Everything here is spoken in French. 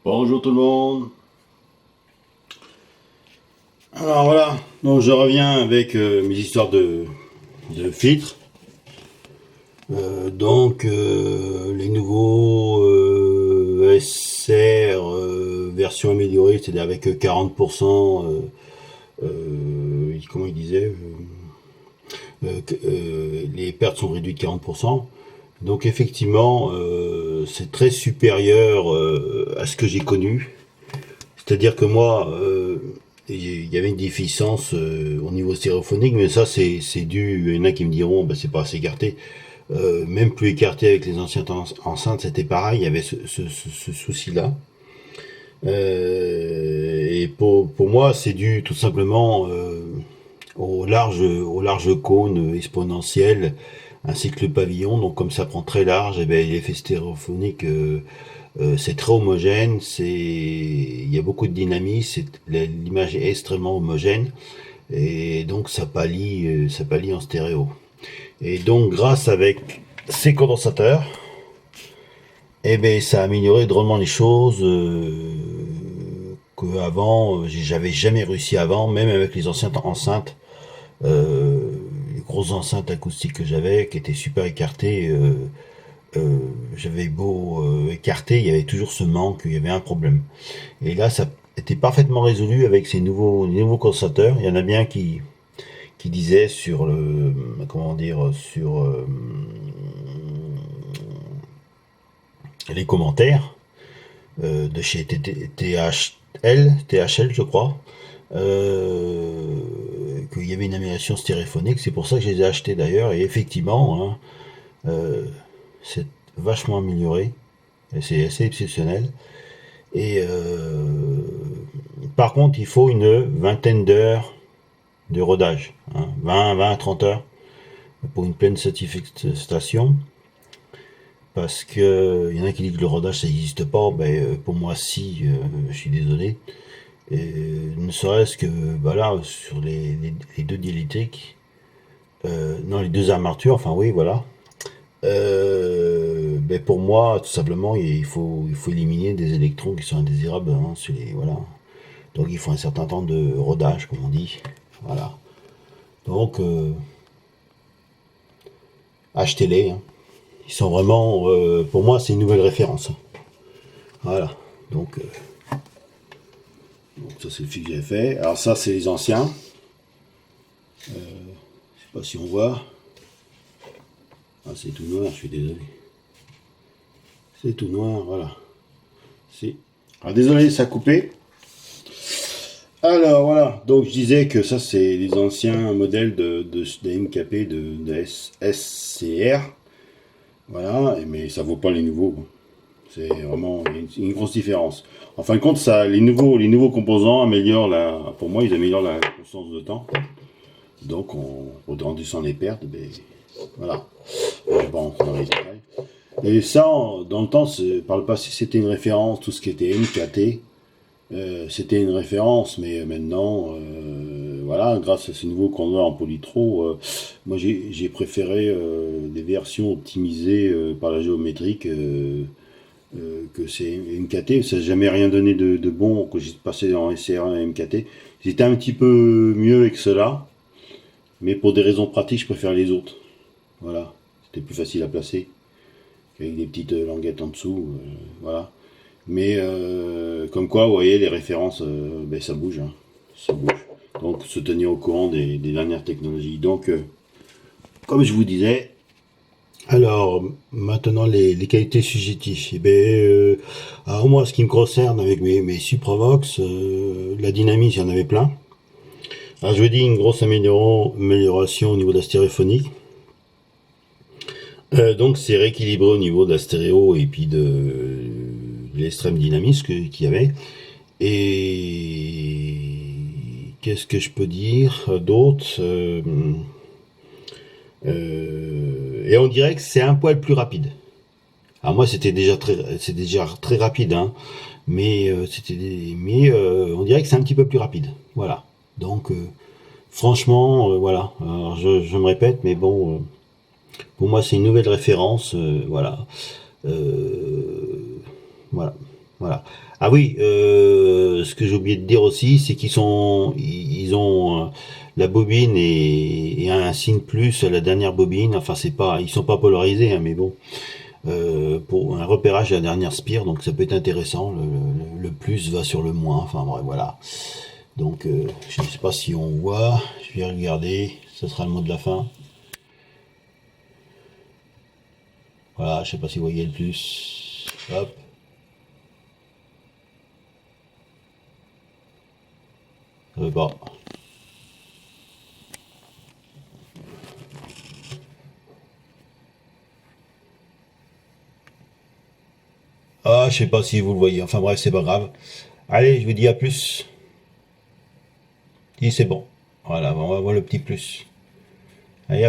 Bonjour tout le monde. Alors voilà, donc je reviens avec mes histoires de filtres. Les nouveaux SR version améliorée, c'est-à-dire avec 40%, comment il disait, les pertes sont réduites de 40%. Donc effectivement, c'est très supérieur à ce que j'ai connu. C'est-à-dire que moi, il y avait une déficience au niveau stéréophonique, mais ça c'est dû. Il y en a qui me diront, bah, c'est pas assez écarté. Même plus écarté avec les anciennes enceintes, c'était pareil. Il y avait ce souci-là. Et pour moi, c'est dû tout simplement au large cône exponentiel ainsi que le pavillon. Donc comme ça prend très large, et ben, l'effet stéréophonique c'est très homogène, il y a beaucoup de dynamisme, l'image est extrêmement homogène et donc ça pallie en stéréo. Et donc grâce avec ces condensateurs, eh ben ça a amélioré drôlement les choses que avant j'avais jamais réussi avant, même avec les anciennes enceintes, les grosses enceintes acoustiques que j'avais, qui étaient super écartées. J'avais beau écarter, il y avait toujours ce manque, il y avait un problème. Et là, ça était parfaitement résolu avec ces nouveaux condensateur. Il y en a bien qui disaient sur le, comment dire, sur les commentaires de chez THL, je crois, qu'il y avait une amélioration stéréophonique. C'est pour ça que je les ai achetés d'ailleurs. Et effectivement, hein, c'est vachement amélioré. C'est assez exceptionnel. Et par contre, il faut une vingtaine d'heures de rodage, hein, 20 à 30 heures pour une pleine satisfaction. Parce que il y en a qui disent que le rodage ça n'existe pas, ben, pour moi si, je suis désolé. Et, ne serait-ce que bah là, sur les deux diélectriques, non les deux armatures, enfin oui voilà. Ben pour moi, tout simplement, il faut éliminer des électrons qui sont indésirables, hein, voilà. Donc il faut un certain temps de rodage, comme on dit. Voilà. Donc achetez-les, hein. Ils sont vraiment, pour moi, c'est une nouvelle référence. Voilà. Donc ça c'est le fil que j'ai fait. Alors ça c'est les anciens. Je sais pas si on voit. Ah c'est tout noir, je suis désolé. C'est tout noir, voilà. C'est. Alors désolé, ça a coupé. Alors voilà, donc je disais que ça c'est les anciens modèles des MKP de SCR. Voilà, mais ça vaut pas les nouveaux. C'est vraiment une grosse différence. En fin de compte, ça, les nouveaux composants améliorent pour moi, ils améliorent la constance de temps. Donc, en grandissant les pertes, ben, voilà. Bon, dans les détails. Et ça, dans le temps, par le passé, c'était une référence, tout ce qui était MKT, c'était une référence, mais maintenant, voilà, grâce à ces nouveaux conteneurs en polytro, moi j'ai préféré des versions optimisées par la géométrique que c'est MKT. Ça n'a jamais rien donné de bon que j'ai passé en SCR et MKT. C'était un petit peu mieux avec cela, mais pour des raisons pratiques, je préfère les autres. Voilà, c'était plus facile à placer, avec des petites languettes en dessous, voilà. Mais comme quoi, vous voyez, les références, ben, ça bouge, hein. Ça bouge. Donc, se tenir au courant des dernières technologies. Donc, comme je vous disais, alors maintenant les qualités subjectives. Eh ben, alors moi, ce qui me concerne avec mes Supravox, la dynamique, il y en avait plein. Alors je vous dis une grosse amélioration au niveau de la stéréophonie. Donc c'est rééquilibré au niveau de la stéréo et puis de l'extrême dynamisme qu'il y avait. Et qu'est-ce que je peux dire d'autre et on dirait que c'est un poil plus rapide. Alors moi c'était déjà très rapide, hein, mais on dirait que c'est un petit peu plus rapide. Voilà. Donc franchement, voilà. Alors, je me répète, mais bon, pour moi c'est une nouvelle référence, voilà. Euh, voilà. Voilà. Ah oui, ce que j'ai oublié de dire aussi, c'est ils ont la bobine et un signe plus la dernière bobine. Enfin, c'est pas, ils sont pas polarisés, hein, mais bon, pour un repérage de la dernière spire, donc ça peut être intéressant. Le plus va sur le moins. Enfin bref, voilà. Donc, je ne sais pas si on voit. Je vais regarder. Ce sera le mot de la fin. Voilà, je sais pas si vous voyez le plus. Hop. Ça veut pas. Ah, je sais pas si vous le voyez. Enfin bref, c'est pas grave. Allez, je vous dis à plus. Et c'est bon. Voilà, on va voir le petit plus. Allez,